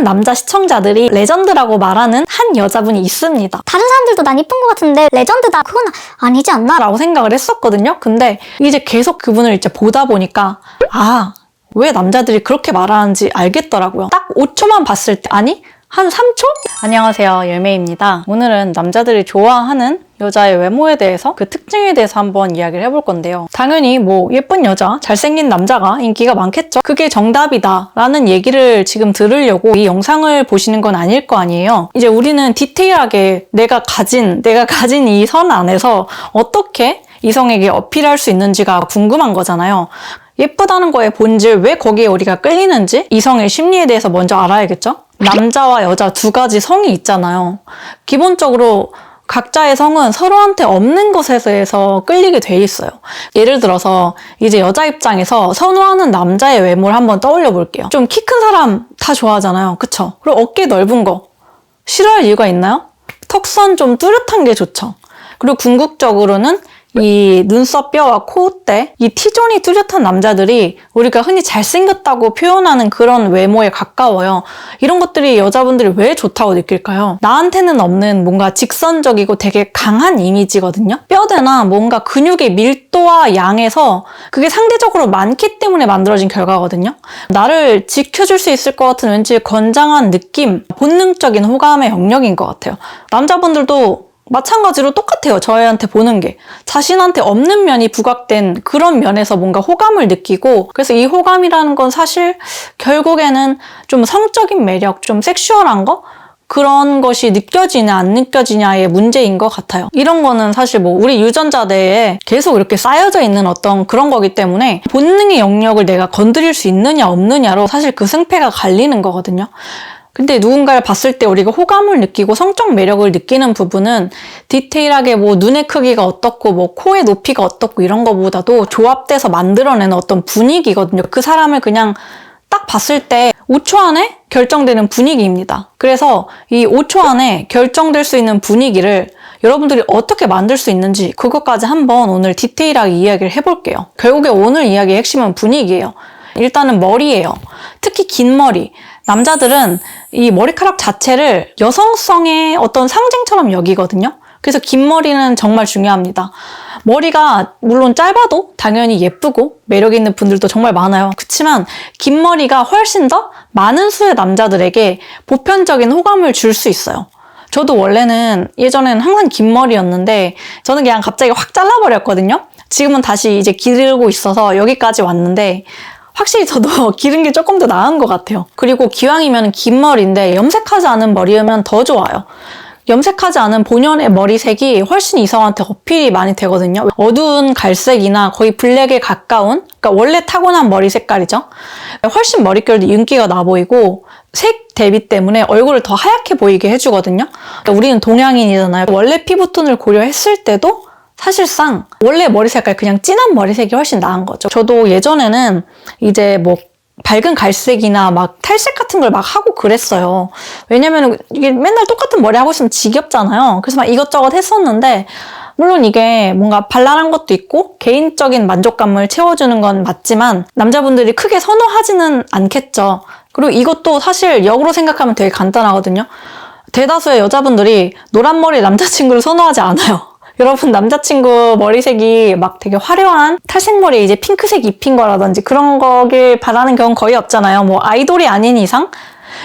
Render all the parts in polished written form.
수많은 남자 시청자들이 레전드라고 말하는 한 여자분이 있습니다. 다른 사람들도 난 이쁜 것 같은데 레전드다 그건 아니지 않나? 라고 생각을 했었거든요. 근데 이제 계속 그분을 이제 보다 보니까 왜 남자들이 그렇게 말하는지 알겠더라고요. 딱 5초만 봤을 때, 아니 한 3초? 안녕하세요, 열매입니다. 오늘은 남자들이 좋아하는 여자의 외모에 대해서, 그 특징에 대해서 한번 이야기를 해볼 건데요. 당연히 뭐 예쁜 여자, 잘생긴 남자가 인기가 많겠죠. 그게 정답이다 라는 얘기를 지금 들으려고 이 영상을 보시는 건 아닐 거 아니에요. 이제 우리는 디테일하게 내가 가진 이 선 안에서 어떻게 이성에게 어필할 수 있는지가 궁금한 거잖아요. 예쁘다는 거의 본질, 왜 거기에 우리가 끌리는지 이성의 심리에 대해서 먼저 알아야겠죠? 남자와 여자 두 가지 성이 있잖아요. 기본적으로 각자의 성은 서로한테 없는 것에 대해서 끌리게 돼 있어요. 예를 들어서 이제 여자 입장에서 선호하는 남자의 외모를 한번 떠올려 볼게요. 좀 키 큰 사람 다 좋아하잖아요. 그쵸? 그리고 어깨 넓은 거 싫어할 이유가 있나요? 턱선 좀 뚜렷한 게 좋죠. 그리고 궁극적으로는 이 눈썹 뼈와 콧대, 이 T존이 뚜렷한 남자들이 우리가 흔히 잘생겼다고 표현하는 그런 외모에 가까워요. 이런 것들이 여자분들이 왜 좋다고 느낄까요? 나한테는 없는 뭔가 직선적이고 되게 강한 이미지거든요. 뼈대나 뭔가 근육의 밀도와 양에서 그게 상대적으로 많기 때문에 만들어진 결과거든요. 나를 지켜줄 수 있을 것 같은 왠지 건장한 느낌, 본능적인 호감의 영역인 것 같아요. 남자분들도 마찬가지로 똑같아요. 저희한테 보는 게. 자신한테 없는 면이 부각된 그런 면에서 뭔가 호감을 느끼고, 그래서 이 호감이라는 건 사실 결국에는 좀 성적인 매력, 좀 섹슈얼한 거? 그런 것이 느껴지냐 안 느껴지냐의 문제인 것 같아요. 이런 거는 사실 뭐 우리 유전자 내에 계속 이렇게 쌓여져 있는 어떤 그런 거기 때문에 본능의 영역을 내가 건드릴 수 있느냐 없느냐로 사실 그 승패가 갈리는 거거든요. 근데 누군가를 봤을 때 우리가 호감을 느끼고 성적 매력을 느끼는 부분은 디테일하게 뭐 눈의 크기가 어떻고 뭐 코의 높이가 어떻고 이런 거보다도 조합돼서 만들어내는 어떤 분위기거든요. 그 사람을 그냥 딱 봤을 때 5초 안에 결정되는 분위기입니다. 그래서 이 5초 안에 결정될 수 있는 분위기를 여러분들이 어떻게 만들 수 있는지 그것까지 한번 오늘 디테일하게 이야기를 해볼게요. 결국에 오늘 이야기의 핵심은 분위기예요. 일단은 머리예요. 특히 긴 머리. 남자들은 이 머리카락 자체를 여성성의 어떤 상징처럼 여기거든요. 그래서 긴 머리는 정말 중요합니다. 머리가 물론 짧아도 당연히 예쁘고 매력 있는 분들도 정말 많아요. 그렇지만 긴 머리가 훨씬 더 많은 수의 남자들에게 보편적인 호감을 줄 수 있어요. 저도 원래는 예전에는 항상 긴 머리였는데 저는 그냥 갑자기 확 잘라버렸거든요. 지금은 다시 이제 기르고 있어서 여기까지 왔는데 확실히 저도 기른 게 조금 더 나은 것 같아요. 그리고 기왕이면 긴 머리인데 염색하지 않은 머리면 더 좋아요. 염색하지 않은 본연의 머리색이 훨씬 이성한테 어필이 많이 되거든요. 어두운 갈색이나 거의 블랙에 가까운, 그러니까 원래 타고난 머리 색깔이죠. 훨씬 머릿결도 윤기가 나 보이고 색 대비 때문에 얼굴을 더 하얗게 보이게 해주거든요. 그러니까 우리는 동양인이잖아요. 원래 피부톤을 고려했을 때도 사실상 원래 머리 색깔 그냥 진한 머리색이 훨씬 나은 거죠. 저도 예전에는 이제 뭐 밝은 갈색이나 막 탈색 같은 걸 막 하고 그랬어요. 왜냐면 이게 맨날 똑같은 머리 하고 있으면 지겹잖아요. 그래서 막 이것저것 했었는데 물론 이게 뭔가 발랄한 것도 있고 개인적인 만족감을 채워주는 건 맞지만 남자분들이 크게 선호하지는 않겠죠. 그리고 이것도 사실 역으로 생각하면 되게 간단하거든요. 대다수의 여자분들이 노란 머리 남자친구를 선호하지 않아요. 여러분 남자친구 머리색이 막 되게 화려한 탈색머리에 이제 핑크색 입힌 거라든지 그런 거길 바라는 경우는 거의 없잖아요. 뭐 아이돌이 아닌 이상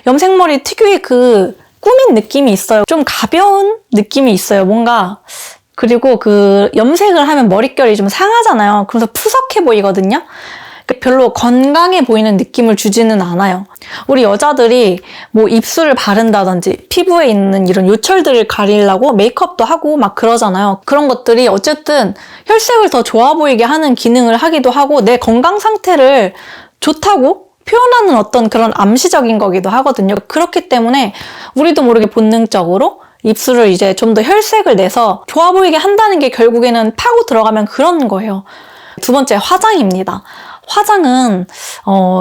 염색머리 특유의 그 꾸민 느낌이 있어요. 좀 가벼운 느낌이 있어요. 뭔가. 그리고 그 염색을 하면 머릿결이 좀 상하잖아요. 그래서 푸석해 보이거든요. 별로 건강해 보이는 느낌을 주지는 않아요. 우리 여자들이 뭐 입술을 바른다든지 피부에 있는 이런 요철들을 가리려고 메이크업도 하고 막 그러잖아요. 그런 것들이 어쨌든 혈색을 더 좋아 보이게 하는 기능을 하기도 하고 내 건강 상태를 좋다고 표현하는 어떤 그런 암시적인 거기도 하거든요. 그렇기 때문에 우리도 모르게 본능적으로 입술을 이제 좀 더 혈색을 내서 좋아 보이게 한다는 게 결국에는 파고 들어가면 그런 거예요. 두 번째, 화장입니다. 화장은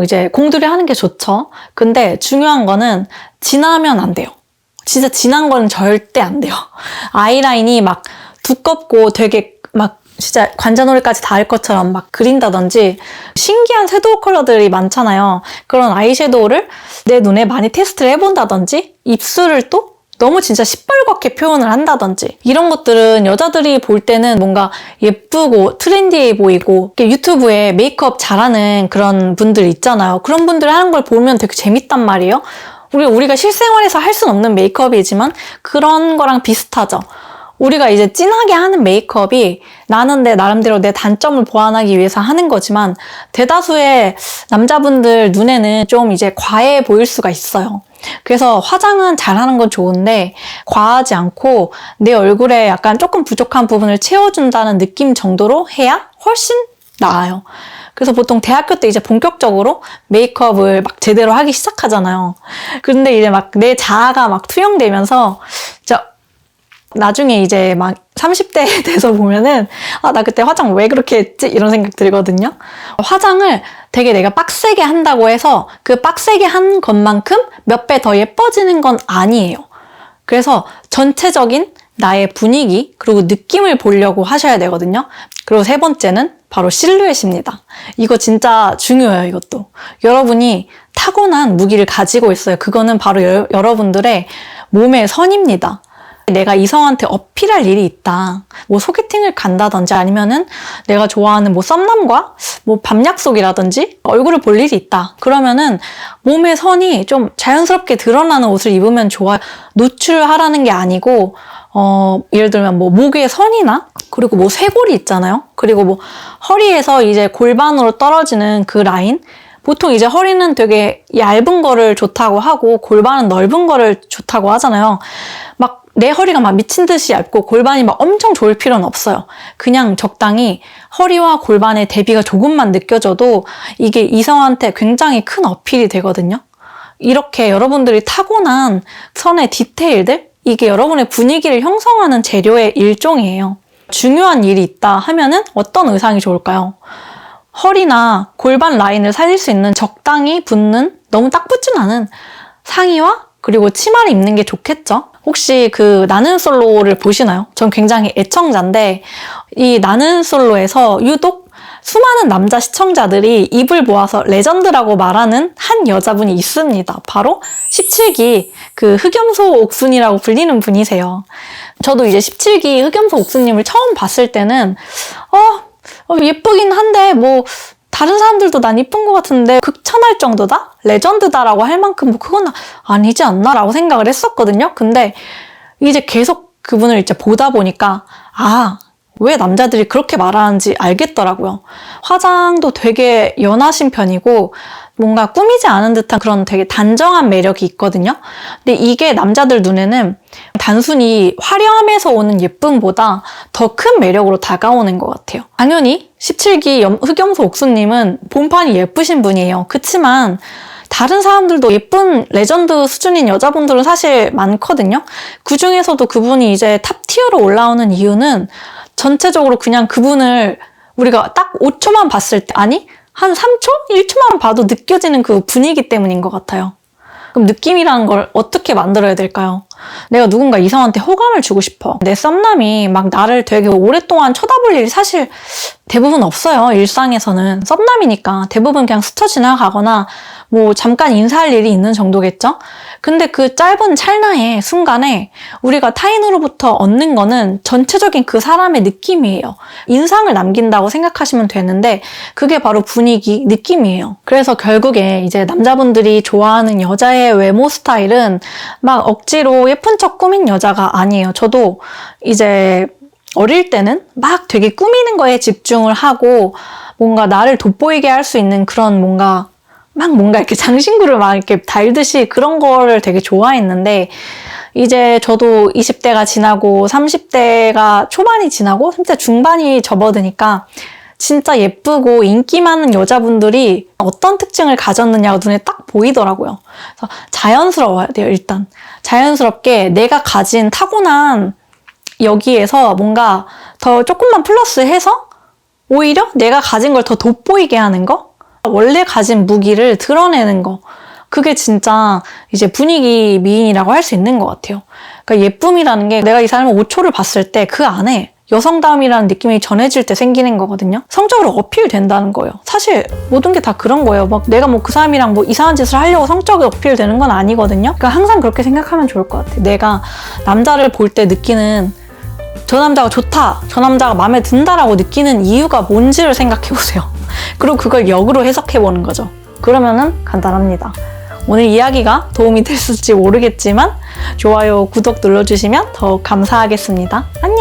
이제 공들여 하는 게 좋죠. 근데 중요한 거는 진하면 안 돼요. 진짜 진한 거는 절대 안 돼요. 아이라인이 막 두껍고 되게 막 진짜 관자놀이까지 다 할 것처럼 막 그린다든지 신기한 섀도우 컬러들이 많잖아요. 그런 아이섀도우를 내 눈에 많이 테스트를 해본다든지 입술을 또 너무 진짜 시뻘겋게 표현을 한다든지 이런 것들은 여자들이 볼 때는 뭔가 예쁘고 트렌디해 보이고 유튜브에 메이크업 잘하는 그런 분들 있잖아요. 그런 분들 하는 걸 보면 되게 재밌단 말이에요. 우리가 실생활에서 할 수는 없는 메이크업이지만 그런 거랑 비슷하죠. 우리가 이제 진하게 하는 메이크업이 나는 내 나름대로 내 단점을 보완하기 위해서 하는 거지만 대다수의 남자분들 눈에는 좀 이제 과해 보일 수가 있어요. 그래서 화장은 잘하는 건 좋은데 과하지 않고 내 얼굴에 약간 조금 부족한 부분을 채워준다는 느낌 정도로 해야 훨씬 나아요. 그래서 보통 대학교 때 이제 본격적으로 메이크업을 막 제대로 하기 시작하잖아요. 근데 이제 막 내 자아가 막 투영되면서 진짜 나중에 이제 막 30대 돼서 보면은 나 그때 화장 왜 그렇게 했지? 이런 생각 들거든요. 화장을 되게 내가 빡세게 한다고 해서 그 빡세게 한 것만큼 몇 배 더 예뻐지는 건 아니에요. 그래서 전체적인 나의 분위기 그리고 느낌을 보려고 하셔야 되거든요. 그리고 세 번째는 바로 실루엣입니다. 이거 진짜 중요해요, 이것도. 여러분이 타고난 무기를 가지고 있어요. 그거는 바로 여러분들의 몸의 선입니다. 내가 이성한테 어필할 일이 있다. 뭐 소개팅을 간다든지 아니면은 내가 좋아하는 뭐 썸남과 뭐 밤 약속이라든지 얼굴을 볼 일이 있다. 그러면은 몸의 선이 좀 자연스럽게 드러나는 옷을 입으면 좋아요. 노출하라는 게 아니고 예를 들면 뭐 목에 선이나 그리고 뭐 쇄골이 있잖아요. 그리고 뭐 허리에서 이제 골반으로 떨어지는 그 라인. 보통 이제 허리는 되게 얇은 거를 좋다고 하고 골반은 넓은 거를 좋다고 하잖아요. 막 내 허리가 막 미친 듯이 얇고 골반이 막 엄청 좋을 필요는 없어요. 그냥 적당히 허리와 골반의 대비가 조금만 느껴져도 이게 이성한테 굉장히 큰 어필이 되거든요. 이렇게 여러분들이 타고난 선의 디테일들, 이게 여러분의 분위기를 형성하는 재료의 일종이에요. 중요한 일이 있다 하면은 어떤 의상이 좋을까요? 허리나 골반 라인을 살릴 수 있는 적당히 붙는, 너무 딱 붙진 않은 상의와 그리고 치마를 입는 게 좋겠죠? 혹시 그 나는 솔로를 보시나요? 전 굉장히 애청자인데 이 나는 솔로에서 유독 수많은 남자 시청자들이 입을 모아서 레전드라고 말하는 한 여자분이 있습니다. 바로 17기 그 흑염소 옥순이라고 불리는 분이세요. 저도 이제 17기 흑염소 옥순님을 처음 봤을 때는 예쁘긴 한데 뭐 다른 사람들도 난 이쁜 것 같은데 극찬할 정도다? 레전드다라고 할 만큼 뭐 그건 아니지 않나? 라고 생각을 했었거든요. 근데 이제 계속 그분을 이제 보다 보니까 왜 남자들이 그렇게 말하는지 알겠더라고요. 화장도 되게 연하신 편이고 뭔가 꾸미지 않은 듯한 그런 되게 단정한 매력이 있거든요. 근데 이게 남자들 눈에는 단순히 화려함에서 오는 예쁨보다 더 큰 매력으로 다가오는 것 같아요. 당연히 17기 흑염소 옥수님은 본판이 예쁘신 분이에요. 그치만 다른 사람들도 예쁜 레전드 수준인 여자분들은 사실 많거든요. 그 중에서도 그분이 이제 탑 티어로 올라오는 이유는 전체적으로 그냥 그분을 우리가 딱 5초만 봤을 때, 아니 한 3초? 1초만 봐도 느껴지는 그 분위기 때문인 것 같아요. 그럼 느낌이라는 걸 어떻게 만들어야 될까요? 내가 누군가 이성한테 호감을 주고 싶어. 내 썸남이 막 나를 되게 오랫동안 쳐다볼 일이 사실 대부분 없어요. 일상에서는. 썸남이니까 대부분 그냥 스쳐 지나가거나 뭐 잠깐 인사할 일이 있는 정도겠죠? 근데 그 짧은 찰나의 순간에 우리가 타인으로부터 얻는 거는 전체적인 그 사람의 느낌이에요. 인상을 남긴다고 생각하시면 되는데 그게 바로 분위기, 느낌이에요. 그래서 결국에 이제 남자분들이 좋아하는 여자의 외모 스타일은 막 억지로 예쁜 척 꾸민 여자가 아니에요. 저도 이제 어릴 때는 막 되게 꾸미는 거에 집중을 하고 뭔가 나를 돋보이게 할 수 있는 그런 뭔가 이렇게 장신구를 막 이렇게 달듯이 그런 거를 되게 좋아했는데 이제 저도 20대가 지나고 30대가 초반이 지나고 30대 중반이 접어드니까 진짜 예쁘고 인기 많은 여자분들이 어떤 특징을 가졌느냐가 눈에 딱 보이더라고요. 그래서 자연스러워야 돼요, 일단. 자연스럽게 내가 가진 타고난 여기에서 뭔가 더 조금만 플러스해서 오히려 내가 가진 걸 더 돋보이게 하는 거? 원래 가진 무기를 드러내는 거. 그게 진짜 이제 분위기 미인이라고 할 수 있는 것 같아요. 그러니까 예쁨이라는 게 내가 이 사람을 5초를 봤을 때 그 안에 여성다움이라는 느낌이 전해질 때 생기는 거거든요. 성적으로 어필된다는 거예요. 사실 모든 게 다 그런 거예요. 막 내가 뭐 그 사람이랑 뭐 이상한 짓을 하려고 성적이 어필되는 건 아니거든요. 그러니까 항상 그렇게 생각하면 좋을 것 같아요. 내가 남자를 볼 때 느끼는 저 남자가 좋다, 저 남자가 마음에 든다라고 느끼는 이유가 뭔지를 생각해 보세요. 그리고 그걸 역으로 해석해 보는 거죠. 그러면은 간단합니다. 오늘 이야기가 도움이 됐을지 모르겠지만 좋아요, 구독 눌러주시면 더욱 감사하겠습니다. 안녕!